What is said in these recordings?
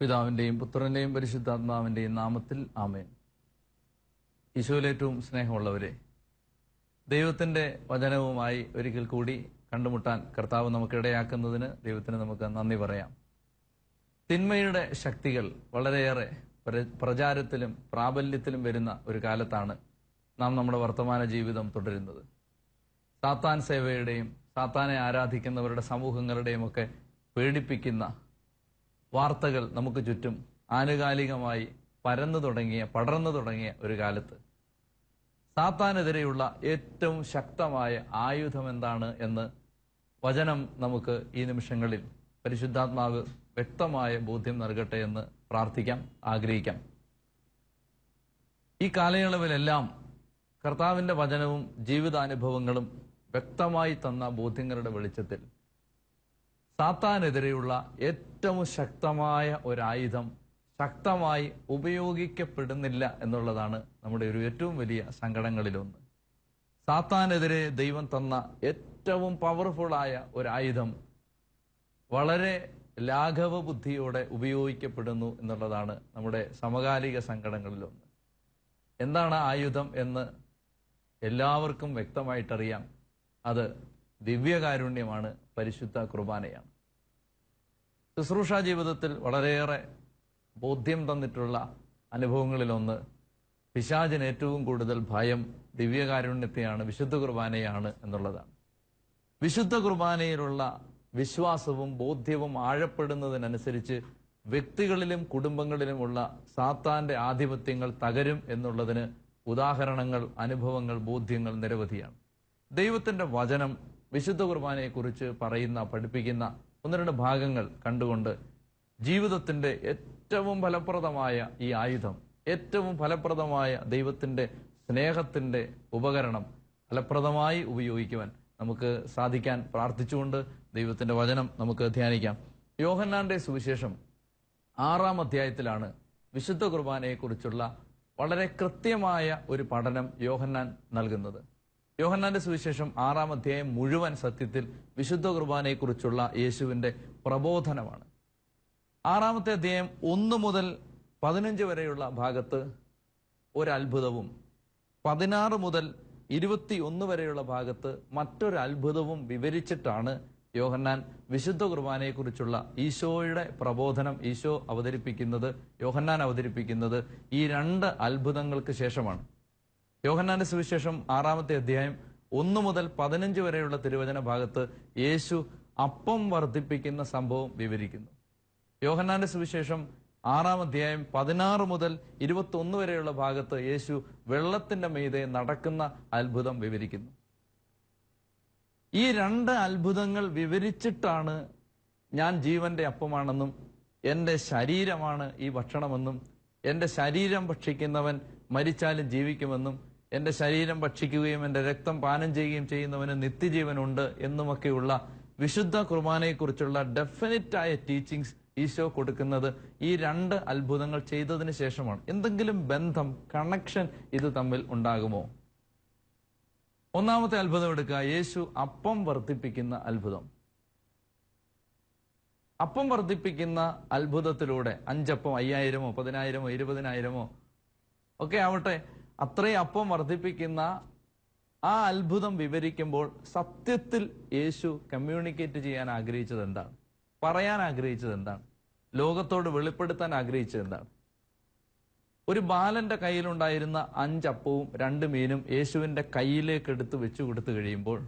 പിതാവിന്റെയും പുത്രന്റെയും പരിശുദ്ധാത്മാവിന്റെയും നാമത്തിൽ ആമേൻ. ഈശോയിലേറ്റവും സ്നേഹമുള്ളവരെ, ദൈവത്തിന്റെ വചനവുമായി ഒരിക്കൽ കൂടി കണ്ടുമുട്ടാൻ കർത്താവ് നമുക്കിടയാക്കുന്നതിന് ദൈവത്തിന് നമുക്ക് നന്ദി പറയാം. തിന്മയുടെ ശക്തികൾ വളരെയേറെ പ്രചാരത്തിലും പ്രാബല്യത്തിലും വരുന്ന ഒരു കാലത്താണ് നാം നമ്മുടെ വർത്തമാന ജീവിതം തുടരുന്നത്. സാത്താൻ സേവയുടെയും സാത്താനെ ആരാധിക്കുന്നവരുടെ സമൂഹങ്ങളുടെയും ഒക്കെ പേടിപ്പിക്കുന്ന വാർത്തകൾ നമുക്ക് ചുറ്റും ആനുകാലികമായി പടർന്നു തുടങ്ങിയ ഒരു കാലത്ത് സാത്താനെതിരെയുള്ള ഏറ്റവും ശക്തമായ ആയുധം എന്താണ് എന്ന് വചനം നമുക്ക് ഈ നിമിഷങ്ങളിൽ പരിശുദ്ധാത്മാവ് വ്യക്തമായ ബോധ്യം നൽകട്ടെ എന്ന് പ്രാർത്ഥിക്കാം, ആഗ്രഹിക്കാം. ഈ കാലയളവിലെല്ലാം കർത്താവിന്റെ വചനവും ജീവിതാനുഭവങ്ങളും വ്യക്തമായി തന്ന ബോധ്യങ്ങളുടെ വെളിച്ചത്തിൽ സാത്താനെതിരെയുള്ള ഏറ്റവും ശക്തമായ ഒരായുധം ശക്തമായി ഉപയോഗിക്കപ്പെടുന്നില്ല എന്നുള്ളതാണ് നമ്മുടെ ഒരു ഏറ്റവും വലിയ സങ്കടങ്ങളിലൊന്ന്. സാത്താനെതിരെ ദൈവം തന്ന ഏറ്റവും പവർഫുള്ളായ ഒരായുധം വളരെ ലാഘവ ബുദ്ധിയോടെ ഉപയോഗിക്കപ്പെടുന്നു എന്നുള്ളതാണ് നമ്മുടെ സമകാലിക സങ്കടങ്ങളിലൊന്ന്. എന്താണ് ആയുധം എന്ന് എല്ലാവർക്കും വ്യക്തമായിട്ടറിയാം. അത് ദിവ്യകാരുണ്യമാണ്, പരിശുദ്ധ കുർബാനയാണ്. ശുശ്രൂഷാ ജീവിതത്തിൽ വളരെയേറെ ബോധ്യം തന്നിട്ടുള്ള അനുഭവങ്ങളിലൊന്ന് പിശാചിന് ഏറ്റവും കൂടുതൽ ഭയം ദിവ്യകാരുണ്യത്തെയാണ്, വിശുദ്ധ കുർബാനയാണ് എന്നുള്ളതാണ്. വിശുദ്ധ കുർബാനയിലുള്ള വിശ്വാസവും ബോധ്യവും ആഴപ്പെടുന്നതിനനുസരിച്ച് വ്യക്തികളിലും കുടുംബങ്ങളിലുമുള്ള സാത്താന്റെ ആധിപത്യങ്ങൾ തകരും എന്നുള്ളതിന് ഉദാഹരണങ്ങൾ, അനുഭവങ്ങൾ, ബോധ്യങ്ങൾ നിരവധിയാണ്. ദൈവത്തിന്റെ വചനം വിശുദ്ധ കുർബാനയെക്കുറിച്ച് പഠിപ്പിക്കുന്ന ഒന്ന് രണ്ട് ഭാഗങ്ങൾ കണ്ടുകൊണ്ട് ജീവിതത്തിന്റെ ഏറ്റവും ഫലപ്രദമായ ഈ ആയുധം, ഏറ്റവും ഫലപ്രദമായ ദൈവത്തിന്റെ സ്നേഹത്തിന്റെ ഉപകരണം ഫലപ്രദമായി ഉപയോഗിക്കുവാൻ നമുക്ക് സാധിക്കാൻ പ്രാർത്ഥിച്ചുകൊണ്ട് ദൈവത്തിന്റെ വചനം നമുക്ക് ധ്യാനിക്കാം. യോഹന്നാന്റെ സുവിശേഷം 6-ാം അധ്യായത്തിലാണ് വിശുദ്ധ കുർബാനയെക്കുറിച്ചുള്ള വളരെ കൃത്യമായ ഒരു പഠനം യോഹന്നാൻ നൽകുന്നത്. യോഹന്നാന്റെ സുവിശേഷം 6-ാം അധ്യായം മുഴുവൻ സത്യത്തിൽ വിശുദ്ധ കുർബാനയെക്കുറിച്ചുള്ള യേശുവിന്റെ പ്രബോധനമാണ്. 6-ാമത്തെ അധ്യായം 1 മുതൽ 15 വരെയുള്ള ഭാഗത്ത് ഒരത്ഭുതവും 16 മുതൽ 21 വരെയുള്ള ഭാഗത്ത് മറ്റൊരു അത്ഭുതവും വിവരിച്ചിട്ടാണ് യോഹന്നാൻ വിശുദ്ധ കുർബാനയെക്കുറിച്ചുള്ള ഈശോയുടെ പ്രബോധനം യോഹന്നാൻ അവതരിപ്പിക്കുന്നത് ഈ 2 അത്ഭുതങ്ങൾക്ക് ശേഷമാണ്. യോഹന്നാന്റെ സുവിശേഷം 6-ാമത്തെ അധ്യായം 1 മുതൽ 15 വരെയുള്ള തിരുവചന ഭാഗത്ത് യേശു അപ്പം വർദ്ധിപ്പിക്കുന്ന സംഭവം വിവരിക്കുന്നു. യോഹന്നാന്റെ സുവിശേഷം 6-ാം അധ്യായം 16 മുതൽ 21 വരെയുള്ള ഭാഗത്ത് യേശു വെള്ളത്തിന്റെ മീതെ നടക്കുന്ന അത്ഭുതം വിവരിക്കുന്നു. ഈ 2 അത്ഭുതങ്ങൾ വിവരിച്ചിട്ടാണ് ഞാൻ ജീവന്റെ അപ്പമാണെന്നും എന്റെ ശരീരമാണ് ഈ ഭക്ഷണമെന്നും എന്റെ ശരീരം ഭക്ഷിക്കുന്നവൻ മരിച്ചാലും ജീവിക്കുമെന്നും എന്റെ ശരീരം ഭക്ഷിക്കുകയും എന്റെ രക്തം പാനം ചെയ്യുകയും ചെയ്യുന്നവന് നിത്യജീവനുണ്ട് എന്നുമൊക്കെയുള്ള വിശുദ്ധ കുർബാനയെക്കുറിച്ചുള്ള ഡെഫിനിറ്റായ ടീച്ചിങ്സ് ഈശോ കൊടുക്കുന്നത് ഈ 2 അത്ഭുതങ്ങൾ ചെയ്തതിന് ശേഷമാണ്. എന്തെങ്കിലും ബന്ധം, കണക്ഷൻ ഇത് തമ്മിൽ ഉണ്ടാകുമോ? 1-ാമത്തെ അത്ഭുതം എടുക്കുക, യേശു അപ്പം വർദ്ധിപ്പിക്കുന്ന അത്ഭുതം. അപ്പം വർദ്ധിപ്പിക്കുന്ന അത്ഭുതത്തിലൂടെ 5 അപ്പം 5000-മോ 10,000-മോ 20,000-മോ ഒക്കെ ആവട്ടെ, അത്രയും അപ്പം വർദ്ധിപ്പിക്കുന്ന ആ അത്ഭുതം വിവരിക്കുമ്പോൾ സത്യത്തിൽ യേശു കമ്മ്യൂണിക്കേറ്റ് ചെയ്യാൻ ആഗ്രഹിച്ചത് എന്താണ്? പറയാൻ ആഗ്രഹിച്ചത് എന്താണ്? ലോകത്തോട് വെളിപ്പെടുത്താൻ ആഗ്രഹിച്ചത് എന്താണ്? ഒരു ബാലന്റെ കയ്യിലുണ്ടായിരുന്ന 5 അപ്പവും 2 മീനും യേശുവിന്റെ കയ്യിലേക്ക് എടുത്ത് വെച്ചു കൊടുത്തു കഴിയുമ്പോൾ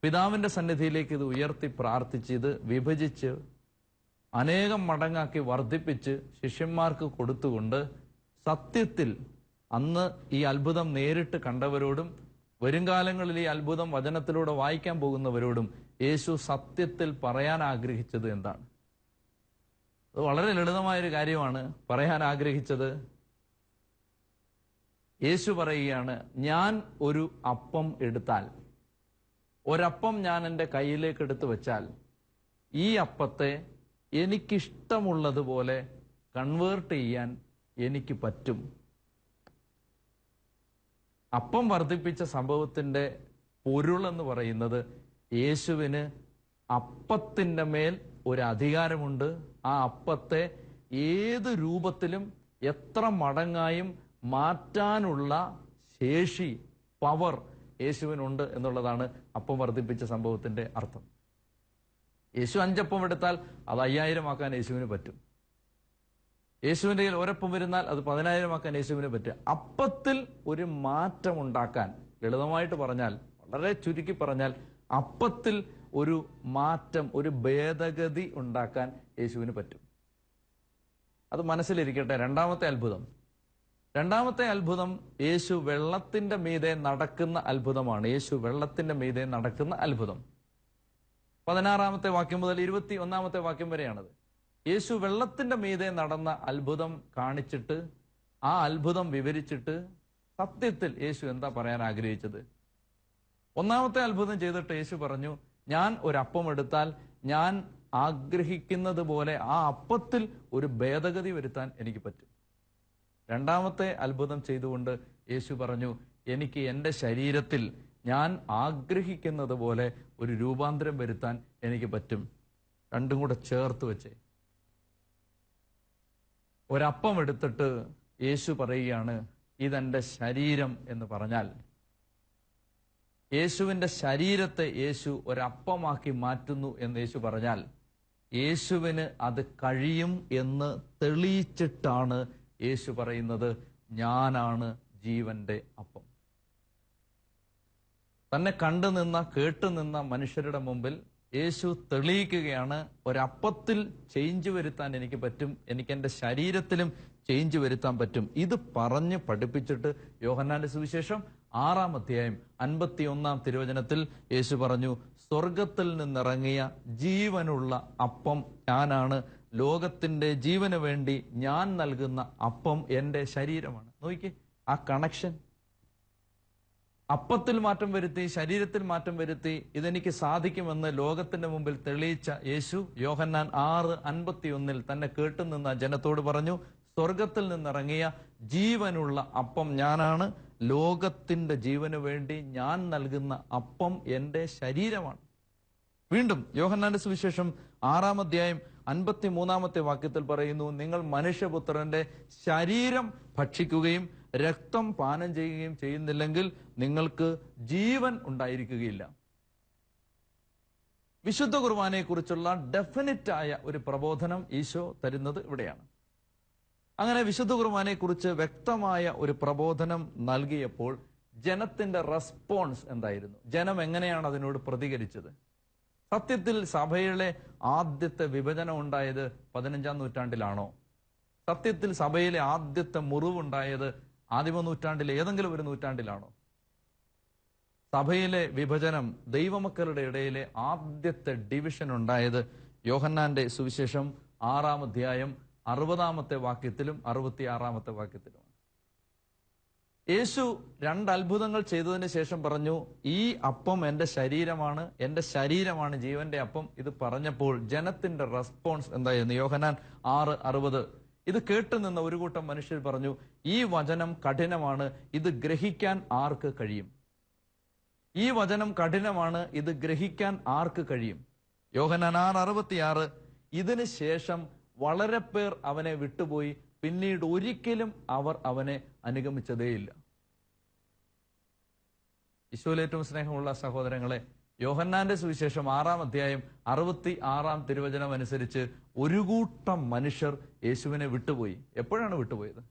പിതാവിന്റെ സന്നിധിയിലേക്ക് ഇത് ഉയർത്തി പ്രാർത്ഥിച്ച് ഇത് വിഭജിച്ച് അനേകം മടങ്ങാക്കി വർദ്ധിപ്പിച്ച് ശിഷ്യന്മാർക്ക് കൊടുത്തുകൊണ്ട് സത്യത്തിൽ അന്ന് ഈ അത്ഭുതം നേരിട്ട് കണ്ടവരോടും വരും കാലങ്ങളിൽ ഈ അത്ഭുതം വചനത്തിലൂടെ വായിക്കാൻ പോകുന്നവരോടും യേശു സത്യത്തിൽ പറയാൻ ആഗ്രഹിച്ചത് എന്താണ്? അത് വളരെ ലളിതമായൊരു കാര്യമാണ്. പറയാൻ ആഗ്രഹിച്ചത്, യേശു പറയുകയാണ്, ഞാൻ ഒരു അപ്പം എടുത്താൽ, ഒരപ്പം ഞാൻ എൻ്റെ കയ്യിലേക്ക് എടുത്തു വെച്ചാൽ ഈ അപ്പത്തെ എനിക്കിഷ്ടമുള്ളതുപോലെ കൺവേർട്ട് ചെയ്യാൻ എനിക്ക് പറ്റും. അപ്പം വർദ്ധിപ്പിച്ച സംഭവത്തിന്റെ പൊരുൾ എന്ന് പറയുന്നത് യേശുവിന് അപ്പത്തിന്റെ മേൽ ഒരു അധികാരമുണ്ട്. ആ അപ്പത്തെ ഏത് രൂപത്തിലും എത്ര മടങ്ങായും മാറ്റാനുള്ള ശേഷി, പവർ യേശുവിനുണ്ട് എന്നുള്ളതാണ് അപ്പം വർദ്ധിപ്പിച്ച സംഭവത്തിന്റെ അർത്ഥം. യേശു 5 അപ്പം എടുത്താൽ അത് 5000 ആക്കാൻ യേശുവിന് പറ്റും. യേശുവിന്റെ കയ്യിൽ ഒരപ്പം വരുന്നാൽ അത് 10000 ആക്കാൻ യേശുവിന് പറ്റും. അപ്പത്തിൽ ഒരു മാറ്റം ഉണ്ടാക്കാൻ, ലളിതമായിട്ട് പറഞ്ഞാൽ, വളരെ ചുരുക്കി പറഞ്ഞാൽ, അപ്പത്തിൽ ഒരു മാറ്റം, ഒരു ഭേദഗതി ഉണ്ടാക്കാൻ യേശുവിന് പറ്റും. അത് മനസ്സിലിരിക്കട്ടെ. രണ്ടാമത്തെ അത്ഭുതം യേശു വെള്ളത്തിന്റെ മീതെ നടക്കുന്ന അത്ഭുതമാണ്. യേശു വെള്ളത്തിന്റെ മീതെ നടക്കുന്ന അത്ഭുതം 16-ാമത്തെ വാക്യം മുതൽ 21-ാമത്തെ വാക്യം വരെയാണത്. യേശു വെള്ളത്തിന്റെ മീതെ നടന്ന അത്ഭുതം കാണിച്ചിട്ട്, ആ അത്ഭുതം വിവരിച്ചിട്ട് സത്യത്തിൽ യേശു എന്താ പറയാൻ ആഗ്രഹിച്ചത്? 1-ാമത്തെ അത്ഭുതം ചെയ്തിട്ട് യേശു പറഞ്ഞു, ഞാൻ ഒരപ്പം എടുത്താൽ ഞാൻ ആഗ്രഹിക്കുന്നത് പോലെ ആ അപ്പത്തിൽ ഒരു ഭേദഗതി വരുത്താൻ എനിക്ക് പറ്റും. 2-ാമത്തെ അത്ഭുതം ചെയ്തുകൊണ്ട് യേശു പറഞ്ഞു, എനിക്ക് എൻ്റെ ശരീരത്തിൽ ഞാൻ ആഗ്രഹിക്കുന്നത് പോലെ ഒരു രൂപാന്തരം വരുത്താൻ എനിക്ക് പറ്റും. രണ്ടും കൂടെ ചേർത്ത് വെച്ചേ. ഒരപ്പം എടുത്തിട്ട് യേശു പറയുകയാണ്, ഇതെന്റെ ശരീരം എന്ന് പറഞ്ഞാൽ, യേശുവിന്റെ ശരീരത്തെ യേശു ഒരപ്പമാക്കി മാറ്റുന്നു എന്ന് യേശു പറഞ്ഞാൽ, യേശുവിന് അത് കഴിയും എന്ന് തെളിയിച്ചിട്ടാണ് യേശു പറയുന്നത്, ഞാനാണ് ജീവന്റെ അപ്പം. തന്നെ കണ്ടുനിന്ന കേട്ടുനിന്ന മനുഷ്യരുടെ മുമ്പിൽ യേശു തെളിയിക്കുകയാണ്, ഒരപ്പത്തിൽ ചേഞ്ച് വരുത്താൻ എനിക്ക് പറ്റും, എനിക്ക് എൻ്റെ ശരീരത്തിലും ചേഞ്ച് വരുത്താൻ പറ്റും. ഇത് പറഞ്ഞ് പഠിപ്പിച്ചിട്ട് യോഹന്നാന്റെ സുവിശേഷം 6-ാം അധ്യായം 51-ാം തിരുവചനത്തിൽ യേശു പറഞ്ഞു, സ്വർഗത്തിൽ നിന്നിറങ്ങിയ ജീവനുള്ള അപ്പം ഞാനാണ്, ലോകത്തിന്റെ ജീവന് വേണ്ടി ഞാൻ നൽകുന്ന അപ്പം എൻ്റെ ശരീരമാണ്. നോക്കിക്കേ ആ കണക്ഷൻ. അപ്പത്തിൽ മാറ്റം വരുത്തി, ശരീരത്തിൽ മാറ്റം വരുത്തി, ഇതെനിക്ക് സാധിക്കുമെന്ന് ലോകത്തിന്റെ മുമ്പിൽ തെളിയിച്ച യേശു യോഹന്നാൻ 6:51 തന്നെ കേട്ടുനിന്ന ജനത്തോട് പറഞ്ഞു, സ്വർഗത്തിൽ നിന്നിറങ്ങിയ ജീവനുള്ള അപ്പം ഞാനാണ്, ലോകത്തിന്റെ ജീവന് വേണ്ടി ഞാൻ നൽകുന്ന അപ്പം എൻ്റെ ശരീരമാണ്. വീണ്ടും യോഹന്നാന്റെ സുവിശേഷം 6-ാം അധ്യായം 53-ാമത്തെ വാക്യത്തിൽ പറയുന്നു, നിങ്ങൾ മനുഷ്യപുത്രന്റെ ശരീരം ഭക്ഷിക്കുകയും രക്തം പാനം ചെയ്യുകയും ചെയ്യുന്നില്ലെങ്കിൽ നിങ്ങൾക്ക് ജീവൻ ഉണ്ടായിരിക്കുകയില്ല. വിശുദ്ധ കുർബാനയെ കുറിച്ചുള്ള ഡെഫിനിറ്റായ ഒരു പ്രബോധനം ഈശോ തരുന്നത് ഇവിടെയാണ്. അങ്ങനെ വിശുദ്ധ കുർബാനയെ കുറിച്ച് വ്യക്തമായ ഒരു പ്രബോധനം നൽകിയപ്പോൾ ജനത്തിന്റെ റെസ്പോൺസ് എന്തായിരുന്നു? ജനം എങ്ങനെയാണ് അതിനോട് പ്രതികരിച്ചത്? സത്യത്തിൽ സഭയിലെ ആദ്യത്തെ വിഭജനം ഉണ്ടായത് 15-ാം നൂറ്റാണ്ടിലാണോ? സത്യത്തിൽ സഭയിലെ ആദ്യത്തെ മുറിവുണ്ടായത് ആദിമ നൂറ്റാണ്ടിലെ ഏതെങ്കിലും ഒരു നൂറ്റാണ്ടിലാണോ? സഭയിലെ വിഭജനം, ദൈവമക്കളുടെ ഇടയിലെ ആദ്യത്തെ ഡിവിഷൻ ഉണ്ടായത് യോഹന്നാന്റെ സുവിശേഷം 6-ാം അധ്യായം 60-ാമത്തെ വാക്യത്തിലും 66-ാമത്തെ വാക്യത്തിലുമാണ്. യേശു 2 അത്ഭുതങ്ങൾ ചെയ്തതിന് ശേഷം പറഞ്ഞു, ഈ അപ്പം എൻ്റെ ശരീരമാണ്, എൻ്റെ ശരീരമാണ് ജീവന്റെ അപ്പം. ഇത് പറഞ്ഞപ്പോൾ ജനത്തിന്റെ റെസ്പോൺസ് എന്തായിരുന്നു? യോഹന്നാൻ 6:60. ഇത് കേട്ടുനിന്ന ഒരു കൂട്ടം മനുഷ്യർ പറഞ്ഞു, ഈ വചനം കഠിനമാണ്, ഇത് ഗ്രഹിക്കാൻ ആർക്ക് കഴിയും? ഈ വചനം കഠിനമാണ്, ഇത് ഗ്രഹിക്കാൻ ആർക്ക് കഴിയും? യോഹന്നാൻ 6:66. ഇതിന് ശേഷം വളരെ പേർ അവനെ വിട്ടുപോയി, പിന്നീട് ഒരിക്കലും അവർ അവനെ അനുഗമിച്ചതേയില്ല. ഈശോയിൽ ഏറ്റവും സ്നേഹമുള്ള സഹോദരങ്ങളെ, യോഹന്നാന്റെ സുവിശേഷം 6-ാം അധ്യായം 66-ാം തിരുവചനം അനുസരിച്ച് ഒരു കൂട്ടം മനുഷ്യർ യേശുവിനെ വിട്ടുപോയി. എപ്പോഴാണ് വിട്ടുപോയത്?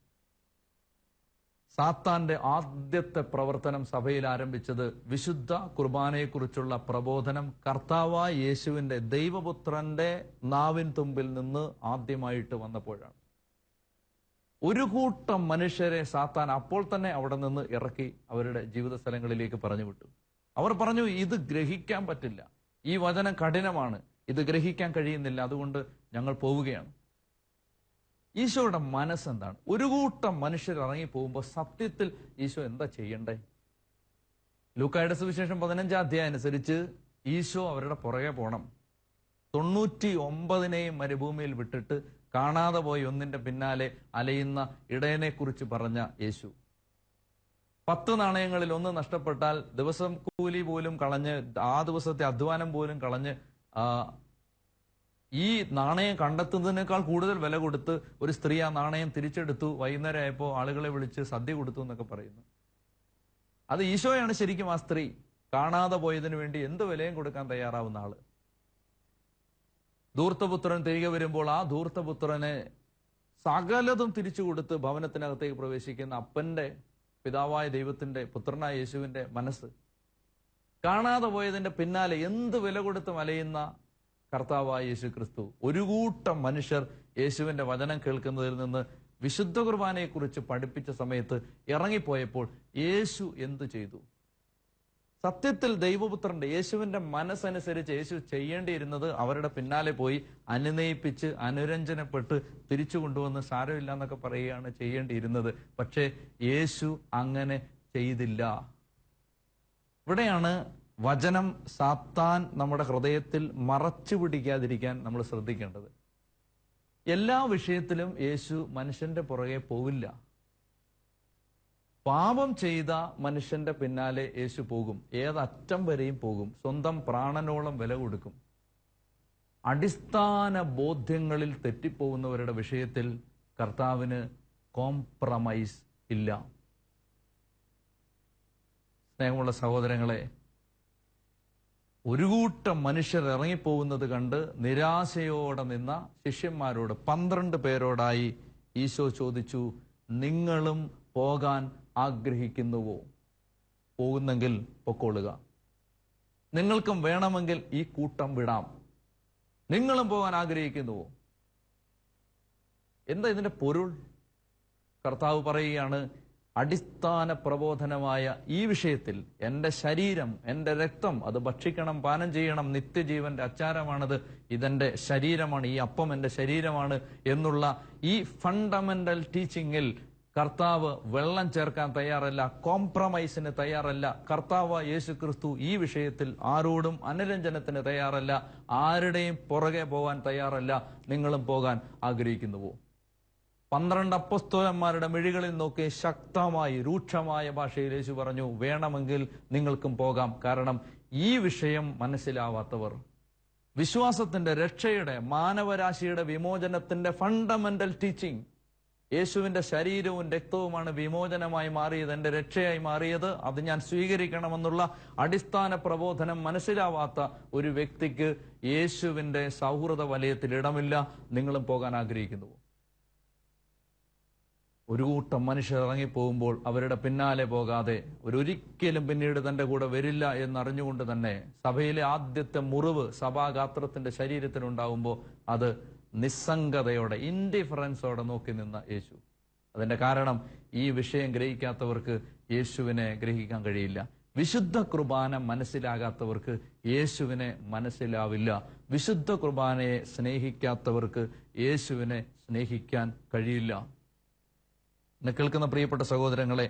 സാത്താന്റെ ആദ്യത്തെ പ്രവർത്തനം സഭയിൽ ആരംഭിച്ചത് വിശുദ്ധ കുർബാനയെക്കുറിച്ചുള്ള പ്രബോധനം കർത്താവായ യേശുവിന്റെ ദൈവപുത്രന്റെ നാവിൻ തുമ്പിൽ നിന്ന് ആദ്യമായിട്ട് വന്നപ്പോഴാണ്. ഒരു കൂട്ടം മനുഷ്യരെ സാത്താൻ അപ്പോൾ തന്നെ അവിടെ നിന്ന് ഇറക്കി അവരുടെ ജീവിത സ്ഥലങ്ങളിലേക്ക് പറഞ്ഞു വിട്ടു. അവർ പറഞ്ഞു, ഇത് ഗ്രഹിക്കാൻ പറ്റില്ല, ഈ വചനം കഠിനമാണ്, ഇത് ഗ്രഹിക്കാൻ കഴിയുന്നില്ല, അതുകൊണ്ട് ഞങ്ങൾ പോവുകയാണ്. ഈശോയുടെ മനസ്സെന്താണ്? ഒരു കൂട്ടം മനുഷ്യർ ഇറങ്ങി പോകുമ്പോൾ സത്യത്തിൽ ഈശോ എന്താ ചെയ്യണ്ടേ? ലൂക്കായുടെ സുവിശേഷം 15-ാം അധ്യായം അനുസരിച്ച് ഈശോ അവരുടെ പുറകെ പോണം. 99 മരുഭൂമിയിൽ വിട്ടിട്ട് കാണാതെ പോയി ഒന്നിന്റെ പിന്നാലെ അലയുന്ന ഇടയനെ കുറിച്ച് പറഞ്ഞ യേശു, 10 നാണയങ്ങളിൽ 1 നഷ്ടപ്പെട്ടാൽ ദിവസം കൂലി പോലും കളഞ്ഞ്, ആ ദിവസത്തെ അധ്വാനം പോലും കളഞ്ഞ് ഈ നാണയം കണ്ടെത്തുന്നതിനേക്കാൾ കൂടുതൽ വില കൊടുത്ത് ഒരു സ്ത്രീ ആ നാണയം തിരിച്ചെടുത്തു, വൈകുന്നേരം ആയപ്പോൾ ആളുകളെ വിളിച്ച് സദ്യ കൊടുത്തു എന്നൊക്കെ പറയുന്നു. അത് ഈശോയാണ് ശരിക്കും ആ സ്ത്രീ. കാണാതെ പോയതിനു വേണ്ടി എന്ത് വിലയും കൊടുക്കാൻ തയ്യാറാവുന്ന ആള്. ധൂർത്തപുത്രൻ തിരികെ വരുമ്പോൾ ആ ധൂർത്തപുത്രനെ സകലതും തിരിച്ചു കൊടുത്ത് ഭവനത്തിനകത്തേക്ക് പ്രവേശിക്കുന്ന അപ്പന്റെ, പിതാവായ ദൈവത്തിന്റെ, പുത്രനായ യേശുവിന്റെ മനസ്സ്. കാണാതെ പോയതിന്റെ പിന്നാലെ എന്ത് വില കൊടുത്ത് അലയുന്ന കർത്താവായ യേശു ക്രിസ്തു. ഒരു കൂട്ടം മനുഷ്യർ യേശുവിന്റെ വചനം കേൾക്കുന്നതിൽ നിന്ന് വിശുദ്ധ കുർബാനയെക്കുറിച്ച് പഠിപ്പിച്ച സമയത്ത് ഇറങ്ങിപ്പോയപ്പോൾ യേശു എന്തു ചെയ്തു? സത്യത്തിൽ ദൈവപുത്രന്റെ, യേശുവിന്റെ മനസ്സനുസരിച്ച് യേശു ചെയ്യേണ്ടിയിരുന്നത് അവരുടെ പിന്നാലെ പോയി അനുനയിപ്പിച്ച് അനുരഞ്ജനപ്പെട്ട് തിരിച്ചു കൊണ്ടുവന്ന് സാരമില്ല എന്നൊക്കെ പറയുകയാണ് ചെയ്യേണ്ടിയിരുന്നത്. പക്ഷേ യേശു അങ്ങനെ ചെയ്തില്ല. ഇവിടെയാണ് വചനം സാത്താൻ നമ്മുടെ ഹൃദയത്തിൽ മറച്ചു പിടിക്കാതിരിക്കാൻ നമ്മൾ ശ്രദ്ധിക്കേണ്ടത്. എല്ലാ വിഷയത്തിലും യേശു മനുഷ്യന്റെ പുറകെ പോവില്ല. പാപം ചെയ്ത മനുഷ്യന്റെ പിന്നാലെ യേശു പോകും, ഏതറ്റം വരെയും പോകും, സ്വന്തം പ്രാണനോളം വില കൊടുക്കും. അടിസ്ഥാന ബോധ്യങ്ങളിൽ തെറ്റിപ്പോകുന്നവരുടെ വിഷയത്തിൽ കർത്താവിന് കോംപ്രമൈസ് ഇല്ല. സ്നേഹമുള്ള സഹോദരങ്ങളെ, ഒരു കൂട്ടം മനുഷ്യർ ഇറങ്ങിപ്പോകുന്നത് കണ്ട് നിരാശയോടെ നിന്ന ശിഷ്യന്മാരോട്, 12 പേരോടായി ഈശോ ചോദിച്ചു, നിങ്ങളും പോകാൻ ആഗ്രഹിക്കുന്നുവോ? പോകുന്നെങ്കിൽ പൊക്കോളുക. നിങ്ങൾക്കും വേണമെങ്കിൽ ഈ കൂട്ടം വിടാം. നിങ്ങളും പോകാൻ ആഗ്രഹിക്കുന്നുവോ? എന്താ ഇതിന്റെ പൊരുൾ? കർത്താവ് പറയുകയാണ്, അടിസ്ഥാന പ്രബോധനമായ ഈ വിഷയത്തിൽ എന്റെ ശരീരം, എന്റെ രക്തം, അത് ഭക്ഷിക്കണം, പാനം ചെയ്യണം, നിത്യജീവന്റെ അച്ചാരമാണത്, ഇതെന്റെ ശരീരമാണ്, ഈ അപ്പം എന്റെ ശരീരമാണ് എന്നുള്ള ഈ ഫണ്ടമെന്റൽ ടീച്ചിങ്ങിൽ കർത്താവ് വെള്ളം ചേർക്കാൻ തയ്യാറല്ല, കോംപ്രമൈസിന് തയ്യാറല്ല. കർത്താവ് യേശു ക്രിസ്തു ഈ വിഷയത്തിൽ ആരോടും അനുരഞ്ജനത്തിന് തയ്യാറല്ല, ആരുടെയും പുറകെ പോകാൻ തയ്യാറല്ല. നിങ്ങളും പോകാൻ ആഗ്രഹിക്കുന്നുവോ? 12 അപ്പോസ്തലന്മാരുടെ മിഴികളിൽ നോക്കി ശക്തമായി, രൂക്ഷമായ ഭാഷയിൽ യേശു പറഞ്ഞു, വേണമെങ്കിൽ നിങ്ങൾക്കും പോകാം. കാരണം ഈ വിഷയം മനസ്സിലാവാത്തവർ, വിശ്വാസത്തിന്റെ, രക്ഷയുടെ, മാനവരാശിയുടെ വിമോചനത്തിന്റെ ഫണ്ടമെന്റൽ ടീച്ചിങ്, യേശുവിന്റെ ശരീരവും രക്തവുമാണ് വിമോചനമായി മാറിയത്, എന്റെ രക്ഷയായി മാറിയത്, അത് ഞാൻ സ്വീകരിക്കണമെന്നുള്ള അടിസ്ഥാന പ്രബോധനം മനസ്സിലാവാത്ത ഒരു വ്യക്തിക്ക് യേശുവിന്റെ സൗഹൃദ വലയത്തിൽ ഇടമില്ല. നിങ്ങളും പോകാൻ ആഗ്രഹിക്കുന്നുവോ? ഒരു കൂട്ടം മനുഷ്യർ ഇറങ്ങിപ്പോകുമ്പോൾ അവരുടെ പിന്നാലെ പോകാതെ, ഒരിക്കലും പിന്നീട് തന്റെ കൂടെ വരില്ല എന്നറിഞ്ഞുകൊണ്ട് തന്നെ സഭയിലെ ആദ്യത്തെ മുറിവ് സഭാഗാത്രത്തിന്റെ ശരീരത്തിനുണ്ടാവുമ്പോൾ അത് നിസ്സംഗതയോടെ, ഇൻഡിഫറൻസോടെ നോക്കി നിന്ന യേശു. അതിന്റെ കാരണം, ഈ വിഷയം ഗ്രഹിക്കാത്തവർക്ക് യേശുവിനെ ഗ്രഹിക്കാൻ കഴിയില്ല. വിശുദ്ധ കുർബാന മനസ്സിലാകാത്തവർക്ക് യേശുവിനെ മനസ്സിലാവില്ല. വിശുദ്ധ കുർബാനയെ സ്നേഹിക്കാത്തവർക്ക് യേശുവിനെ സ്നേഹിക്കാൻ കഴിയില്ല. എന്നെ കേൾക്കുന്ന പ്രിയപ്പെട്ട സഹോദരങ്ങളെ,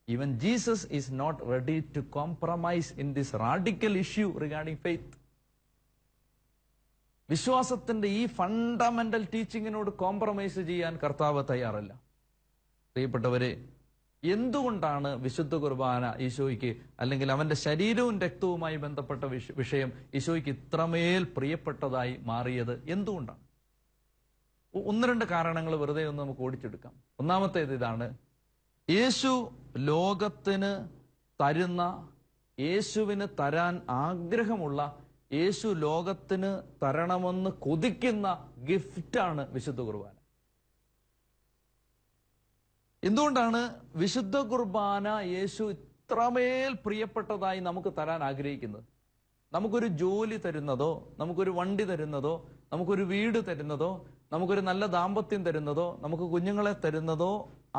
even Jesus is not ready to compromise in this radical issue regarding faith. വിശ്വാസത്തിന്റെ ഈ ഫണ്ടമെന്റൽ ടീച്ചിങ്ങിനോട് കോംപ്രമൈസ് ചെയ്യാൻ കർത്താവ് തയ്യാറല്ല. പ്രിയപ്പെട്ടവരെ, എന്തുകൊണ്ടാണ് വിശുദ്ധ കുർബാന ഈശോയ്ക്ക്, അല്ലെങ്കിൽ അവന്റെ ശരീരവും രക്തവുമായി ബന്ധപ്പെട്ട വിഷയം ഈശോയ്ക്ക് ഇത്രമേൽ പ്രിയപ്പെട്ടതായി മാറിയത്? എന്തുകൊണ്ടാണ്? 1-2 കാരണങ്ങൾ വെറുതെ ഒന്ന് നമുക്ക് ഓടിച്ചെടുക്കാം. ഒന്നാമത്തേത് ഇതാണ്: യേശു ലോകത്തിന് തരുന്ന, യേശുവിന് തരാൻ ആഗ്രഹമുള്ള, യേശു ലോകത്തിന് തരണമെന്ന് കൊതിക്കുന്ന ഗിഫ്റ്റാണ് വിശുദ്ധ കുർബാന. എന്തുകൊണ്ടാണ് വിശുദ്ധ കുർബാന യേശു ഇത്രമേൽ പ്രിയപ്പെട്ടതായി നമുക്ക് തരാൻ ആഗ്രഹിക്കുന്നത്? നമുക്കൊരു ജോലി തരുന്നതോ, നമുക്കൊരു വണ്ടി തരുന്നതോ, നമുക്കൊരു വീട് തരുന്നതോ, നമുക്കൊരു നല്ല ദാമ്പത്യം തരുന്നതോ, നമുക്ക് കുഞ്ഞുങ്ങളെ തരുന്നതോ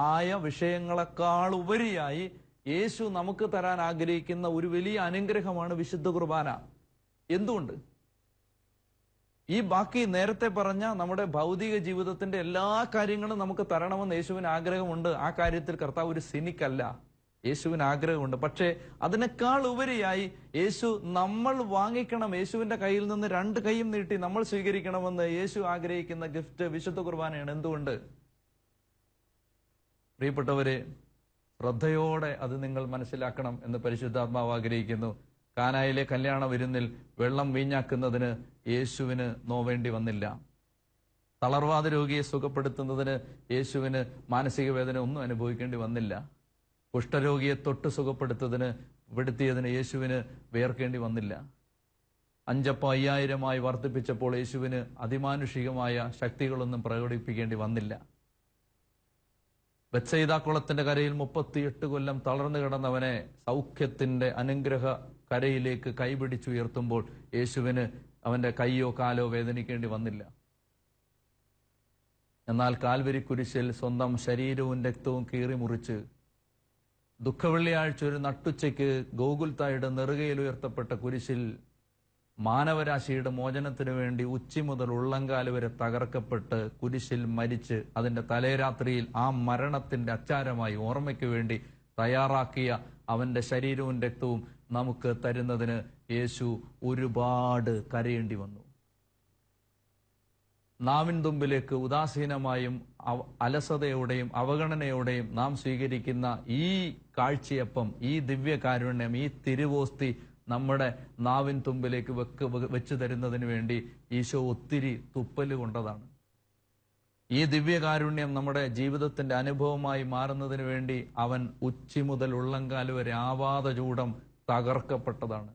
ആയ വിഷയങ്ങളെക്കാൾ ഉപരിയായി യേശു നമുക്ക് തരാൻ ആഗ്രഹിക്കുന്ന ഒരു വലിയ അനുഗ്രഹമാണ് വിശുദ്ധ കുർബാന. എന്തുകൊണ്ട്? ഈ ബാക്കി നേരത്തെ പറഞ്ഞ നമ്മുടെ ഭൗതിക ജീവിതത്തിന്റെ എല്ലാ കാര്യങ്ങളും നമുക്ക് തരണമെന്ന് യേശുവിന് ആഗ്രഹമുണ്ട്. ആ കാര്യത്തിൽ കർത്താവ് ഒരു സിനിക്കല്ല, യേശുവിന് ആഗ്രഹമുണ്ട്. പക്ഷേ അതിനേക്കാൾ ഉപരിയായി യേശു നമ്മൾ വാങ്ങിക്കണം, യേശുവിന്റെ കയ്യിൽ നിന്ന് 2 കൈയും നീട്ടി നമ്മൾ സ്വീകരിക്കണമെന്ന് യേശു ആഗ്രഹിക്കുന്ന ഗിഫ്റ്റ് വിശുദ്ധ കുർബാനയാണ്. എന്തുകൊണ്ട്? പ്രിയപ്പെട്ടവരെ, ശ്രദ്ധയോടെ അത് നിങ്ങൾ മനസ്സിലാക്കണം എന്ന് പരിശുദ്ധാത്മാവ് ആഗ്രഹിക്കുന്നു. കാനായിലെ കല്യാണ വിരുന്നിൽ വെള്ളം വീഞ്ഞാക്കുന്നതിന് യേശുവിന് നോവേണ്ടി വന്നില്ല. തളർവാദ രോഗിയെ സുഖപ്പെടുത്തുന്നതിന് യേശുവിന് മാനസിക വേദന ഒന്നും അനുഭവിക്കേണ്ടി വന്നില്ല. കുഷ്ഠരോഗിയെ തൊട്ട് സുഖപ്പെടുത്തിയതിന് യേശുവിന് വേർക്കേണ്ടി വന്നില്ല. 5 അപ്പം 5000 വർദ്ധിപ്പിച്ചപ്പോൾ യേശുവിന് അതിമാനുഷികമായ ശക്തികളൊന്നും പ്രകടിപ്പിക്കേണ്ടി വന്നില്ല. ബത്സയിദ കുളത്തിന്റെ കരയിൽ 38 കൊല്ലം തളർന്നു കിടന്നവനെ സൗഖ്യത്തിന്റെ അനുഗ്രഹ കരയിലേക്ക് കൈപിടിച്ചുയർത്തുമ്പോൾ യേശുവിന് അവന്റെ കൈയോ കാലോ വേദനിക്കേണ്ടി വന്നില്ല. എന്നാൽ കാൽവരി കുരിശിൽ സ്വന്തം ശരീരവും രക്തവും കീറി മുറിച്ച് ദുഃഖവെള്ളിയാഴ്ച ഒരു നട്ടുച്ചയ്ക്ക് ഗോകുൽത്തായുടെ നെറുകയിൽ ഉയർത്തപ്പെട്ട കുരിശിൽ മാനവരാശിയുടെ മോചനത്തിനു വേണ്ടി ഉച്ചി മുതൽ ഉള്ളങ്കാല് വരെ തകർക്കപ്പെട്ട് കുരിശിൽ മരിച്ച് അതിന്റെ തലേരാത്രിയിൽ ആ മരണത്തിന്റെ അച്ചാരമായി ഓർമ്മയ്ക്ക് വേണ്ടി തയ്യാറാക്കിയ അവന്റെ ശരീരവും രക്തവും നമുക്ക് തരുന്നതിന് യേശു ഒരുപാട് കരയേണ്ടി വന്നു. നാവിൻ തുമ്പിലേക്ക് ഉദാസീനമായും അലസതയോടെയും അവഗണനയോടെയും നാം സ്വീകരിക്കുന്ന ഈ കാഴ്ചയപ്പം, ഈ ദിവ്യകാരുണ്യം, ഈ തിരുവോസ്തി നമ്മുടെ നാവിൻ തുമ്പിലേക്ക് വെച്ചു തരുന്നതിന് വേണ്ടി ഈശോ ഒത്തിരി തുപ്പല് കൊണ്ടതാണ്. ഈ ദിവ്യകാരുണ്യം നമ്മുടെ ജീവിതത്തിന്റെ അനുഭവമായി മാറുന്നതിന് വേണ്ടി അവൻ ഉച്ചി മുതൽ ഉള്ളങ്കാല് വരെ ആവാതചൂടം തകർക്കപ്പെട്ടതാണ്.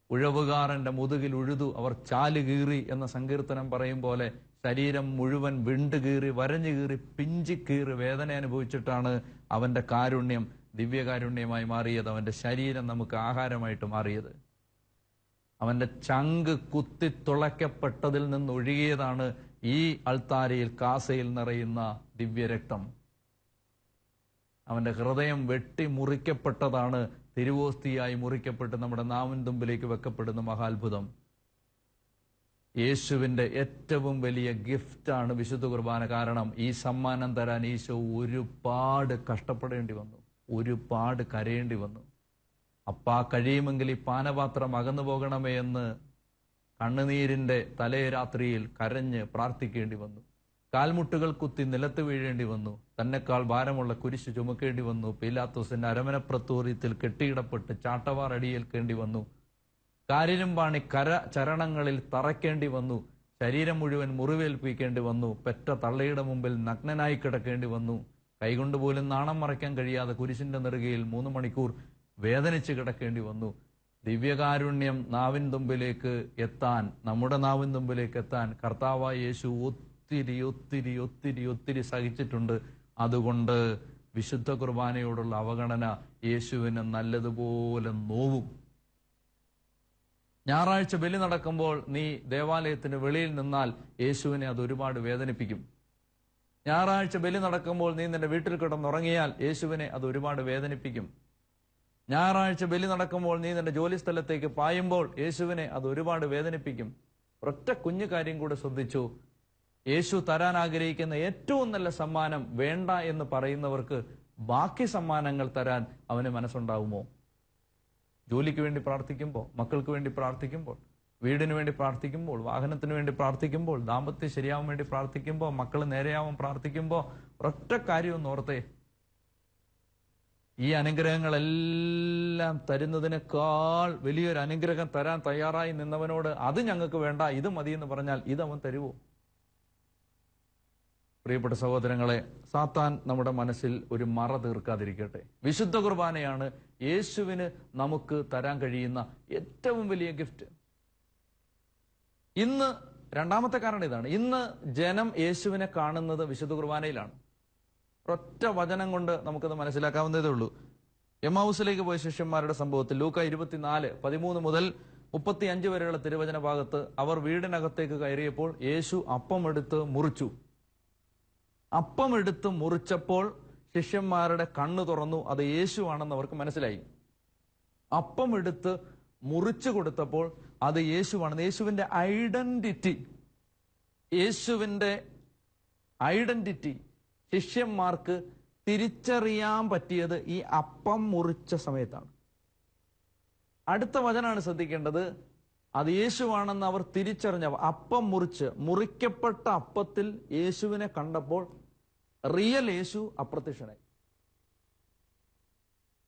ഉഴവുകാരന്റെ മുതുകിൽ ഉഴുതു അവർ ചാല് കീറി എന്ന സങ്കീർത്തനം പറയും പോലെ ശരീരം മുഴുവൻ വിണ്ടു കീറി, വരഞ്ഞു കീറി, പിഞ്ചിക്കീറി വേദന അനുഭവിച്ചിട്ടാണ് അവന്റെ കാരുണ്യം ദിവ്യകാരുണ്യമായി മാറിയത്. അവന്റെ ശരീരം നമുക്ക് ആഹാരമായിട്ട് മാറിയത്. അവന്റെ ചങ്ക് കുത്തി തുളയ്ക്കപ്പെട്ടതിൽ നിന്ന് ഒഴുകിയതാണ് ഈ അൾത്താരയിൽ കാസയിൽ നിറയുന്ന ദിവ്യരക്തം. അവന്റെ ഹൃദയം വെട്ടി മുറിക്കപ്പെട്ടതാണ് തിരുവോസ്തിയായി മുറിക്കപ്പെട്ട് നമ്മുടെ നാവിൻ തുമ്പിലേക്ക് വെക്കപ്പെടുന്ന മഹാത്ഭുതം. യേശുവിന്റെ ഏറ്റവും വലിയ ഗിഫ്റ്റാണ് വിശുദ്ധ കുർബാന. കാരണം ഈ സമ്മാനം തരാൻ ഈശോ ഒരുപാട് കഷ്ടപ്പെടേണ്ടി വന്നു, ഒരുപാട് കരയേണ്ടി വന്നു. അപ്പാ കഴിയുമെങ്കിൽ ഈ പാനപാത്രം അകന്നു പോകണമേ എന്ന് കണ്ണുനീരിന്റെ തലേരാത്രിയിൽ കരഞ്ഞ് പ്രാർത്ഥിക്കേണ്ടി വന്നു. കാൽമുട്ടുകൾ കുത്തി നിലത്ത് വീഴേണ്ടി വന്നു. തന്നെക്കാൾ ഭാരമുള്ള കുരിശ് ചുമക്കേണ്ടി വന്നു. പീലാത്തോസിന്റെ അരമനപ്രത്തോറിയത്തിൽ കെട്ടിയിടപ്പെട്ട് ചാട്ടവാർ അടിയേൽക്കേണ്ടി വന്നു. കാരിരുമ്പാണി ചരണങ്ങളിൽ തറയ്ക്കേണ്ടി വന്നു. ശരീരം മുഴുവൻ മുറിവേൽപ്പിക്കേണ്ടി വന്നു. പെറ്റ തള്ളയുടെ മുമ്പിൽ നഗ്നനായി കിടക്കേണ്ടി വന്നു. കൈകൊണ്ടുപോലും നാണം മറയ്ക്കാൻ കഴിയാതെ കുരിശിന്റെ നെറുകയിൽ 3 മണിക്കൂർ വേദനിച്ച് കിടക്കേണ്ടി വന്നു. ദിവ്യകാരുണ്യം നാവിൻ തുമ്പിലേക്ക് എത്താൻ, നമ്മുടെ നാവിൻ തുമ്പിലേക്ക് എത്താൻ കർത്താവായ യേശു ഒത്തിരി ഒത്തിരി ഒത്തിരി ഒത്തിരി സഹിച്ചിട്ടുണ്ട്. അതുകൊണ്ട് വിശുദ്ധ കുർബാനയോടുള്ള അവഗണന യേശുവിന് നല്ലതുപോലെ നോവും. ഞായറാഴ്ച ബലി നടക്കുമ്പോൾ നീ ദേവാലയത്തിന് വെളിയിൽ നിന്നാൽ യേശുവിനെ അത് ഒരുപാട് വേദനിപ്പിക്കും. ഞായറാഴ്ച ബലി നടക്കുമ്പോൾ നീ നിന്റെ വീട്ടിൽ കിടന്നുറങ്ങിയാൽ യേശുവിനെ അത് ഒരുപാട് വേദനിപ്പിക്കും. ഞായറാഴ്ച ബലി നടക്കുമ്പോൾ നീ നിന്റെ ജോലി സ്ഥലത്തേക്ക് പായുമ്പോൾ യേശുവിനെ അത് ഒരുപാട് വേദനിപ്പിക്കും. ഒറ്റ കുഞ്ഞു കാര്യം കൂടെ ശ്രദ്ധിച്ചു. യേശു തരാൻ ആഗ്രഹിക്കുന്ന ഏറ്റവും നല്ല സമ്മാനം വേണ്ട എന്ന് പറയുന്നവർക്ക് ബാക്കി സമ്മാനങ്ങൾ തരാൻ അവന് മനസ്സുണ്ടാവുമോ? ജോലിക്ക് വേണ്ടി പ്രാർത്ഥിക്കുമ്പോൾ, മക്കൾക്ക് വേണ്ടി പ്രാർത്ഥിക്കുമ്പോൾ, വീടിന് വേണ്ടി പ്രാർത്ഥിക്കുമ്പോൾ, വാഹനത്തിന് വേണ്ടി പ്രാർത്ഥിക്കുമ്പോൾ, ദാമ്പത്യം ശരിയാവാൻ വേണ്ടി പ്രാർത്ഥിക്കുമ്പോൾ, മക്കൾ നേരെയാവാൻ പ്രാർത്ഥിക്കുമ്പോൾ ഒറ്റ കാര്യം ഒന്ന് ഓർത്തേ. ഈ അനുഗ്രഹങ്ങളെല്ലാം തരുന്നതിനേക്കാൾ വലിയൊരു അനുഗ്രഹം തരാൻ തയ്യാറായി നിന്നവനോട് അത് ഞങ്ങൾക്ക് വേണ്ട, ഇത് മതി എന്ന് പറഞ്ഞാൽ ഇത് അവൻ തരുവോ? പ്രിയപ്പെട്ട സഹോദരങ്ങളെ, സാത്താൻ നമ്മുടെ മനസ്സിൽ ഒരു മറ തീർക്കാതിരിക്കട്ടെ. വിശുദ്ധ കുർബാനയാണ് യേശുവിന് നമുക്ക് തരാൻ കഴിയുന്ന ഏറ്റവും വലിയ ഗിഫ്റ്റ്. ഇന്ന് രണ്ടാമത്തെ കാരണം ഇതാണ്. ഇന്ന് ജനം യേശുവിനെ കാണുന്നത് വിശുദ്ധ കുർബാനയിലാണ്. ഒറ്റ വചനം കൊണ്ട് നമുക്കത് മനസ്സിലാക്കാവുന്നതേ ഉള്ളൂ. എമ്മാവുസിലേക്ക് പോയ ശിഷ്യന്മാരുടെ സംഭവത്തിൽ ലൂക്ക 24:13 മുതൽ 35 വരെയുള്ള തിരുവചന ഭാഗത്ത് അവർ വീടിനകത്തേക്ക് കയറിയപ്പോൾ യേശു അപ്പം എടുത്ത് മുറിച്ചു. അപ്പം എടുത്ത് മുറിച്ചപ്പോൾ ശിഷ്യന്മാരുടെ കണ്ണ് തുറന്നു. അത് യേശുവാണെന്ന് അവർക്ക് മനസ്സിലായി. അപ്പം എടുത്ത് മുറിച്ചു കൊടുത്തപ്പോൾ അത് യേശുവാണെന്ന്, യേശുവിന്റെ ഐഡന്റിറ്റി ശിഷ്യന്മാർക്ക് തിരിച്ചറിയാൻ പറ്റിയത് ഈ അപ്പം മുറിച്ച സമയത്താണ്. അടുത്ത വചനാണ് ശ്രദ്ധിക്കേണ്ടത്. അത് യേശുവാണെന്ന് അവർ തിരിച്ചറിഞ്ഞ അപ്പം മുറിക്കപ്പെട്ട അപ്പത്തിൽ യേശുവിനെ കണ്ടപ്പോൾ റിയൽ യേശു അപ്രത്യക്ഷനായി.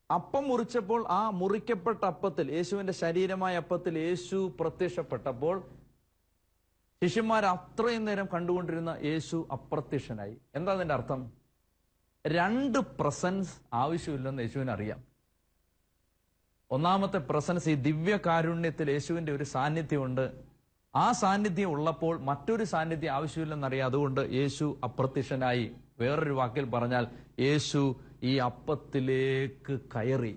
അപ്പം മുറിച്ചപ്പോൾ ആ മുറിക്കപ്പെട്ട അപ്പത്തിൽ, യേശുവിന്റെ ശരീരമായ അപ്പത്തിൽ യേശു പ്രത്യക്ഷപ്പെട്ടപ്പോൾ ശിഷ്യന്മാർ അത്രയും നേരം കണ്ടുകൊണ്ടിരുന്ന യേശു അപ്രത്യക്ഷനായി. എന്താ അതിന്റെ അർത്ഥം? 2 പ്രസൻസ് ആവശ്യമില്ലെന്ന് യേശുവിന് അറിയാം. ഒന്നാമത്തെ പ്രസൻസ്, ഈ ദിവ്യകാരുണ്യത്തിൽ യേശുവിന്റെ ഒരു സാന്നിധ്യമുണ്ട്. ആ സാന്നിധ്യം ഉള്ളപ്പോൾ മറ്റൊരു സാന്നിധ്യം ആവശ്യമില്ലെന്നറിയാം. അതുകൊണ്ട് യേശു അപ്രത്യക്ഷനായി. വേറൊരു വാക്കിൽ പറഞ്ഞാൽ യേശു ഈ അപ്പത്തിലേക്ക് കയറി,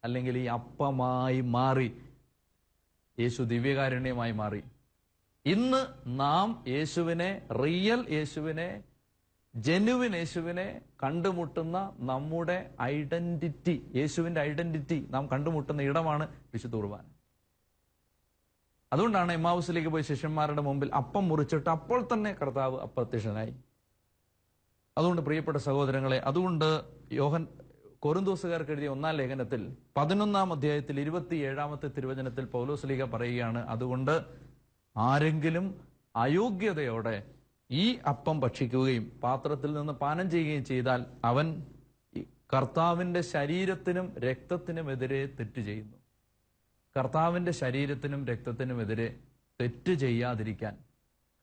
അല്ലെങ്കിൽ ഈ അപ്പമായി മാറി. യേശു ദിവ്യകാരുണ്യമായി മാറി. ഇന്ന് നാം യേശുവിനെ, റിയൽ യേശുവിനെ, ജെനുവിൻ യേശുവിനെ കണ്ടുമുട്ടുന്ന നമ്മുടെ ഐഡന്റിറ്റി, യേശുവിന്റെ ഐഡന്റിറ്റി നാം കണ്ടുമുട്ടുന്ന ഇടമാണ് വിശുദ്ധ കുർബാന. അതുകൊണ്ടാണ് എമ്മാവുസിലേക്ക് പോയി ശിഷ്യന്മാരുടെ മുമ്പിൽ അപ്പം മുറിച്ചിട്ട് അപ്പോൾ തന്നെ കർത്താവ് അപ്രത്യക്ഷനായി. അതുകൊണ്ട് പ്രിയപ്പെട്ട സഹോദരങ്ങളെ, അതുകൊണ്ട് കൊരിന്തോസുകാർക്ക് എഴുതിയ 1-ാം ലേഖനത്തിൽ 11-ാം അധ്യായത്തിൽ 27-ാമത്തെ തിരുവചനത്തിൽ പൗലോസ്ലീഹ പറയുകയാണ്, അതുകൊണ്ട് ആരെങ്കിലും അയോഗ്യതയോടെ ഈ അപ്പം ഭക്ഷിക്കുകയും പാത്രത്തിൽ നിന്ന് പാനം ചെയ്യുകയും ചെയ്താൽ അവൻ കർത്താവിന്റെ ശരീരത്തിനും രക്തത്തിനുമെതിരെ തെറ്റ് ചെയ്യുന്നു. കർത്താവിന്റെ ശരീരത്തിനും രക്തത്തിനുമെതിരെ തെറ്റ് ചെയ്യാതിരിക്കാൻ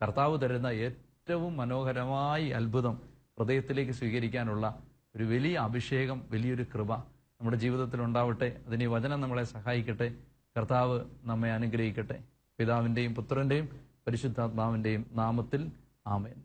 കർത്താവ് തരുന്ന ഏറ്റവും മനോഹരമായ അത്ഭുതം ഹൃദയത്തിലേക്ക് സ്വീകരിക്കാനുള്ള ഒരു വലിയ അഭിഷേകം, വലിയൊരു കൃപ നമ്മുടെ ജീവിതത്തിൽ ഉണ്ടാവട്ടെ. അതിന് ഈ വചനം നമ്മളെ സഹായിക്കട്ടെ. കർത്താവ് നമ്മെ അനുഗ്രഹിക്കട്ടെ. പിതാവിന്റെയും പുത്രന്റെയും പരിശുദ്ധാത്മാവിന്റെയും നാമത്തിൽ ആമേൻ.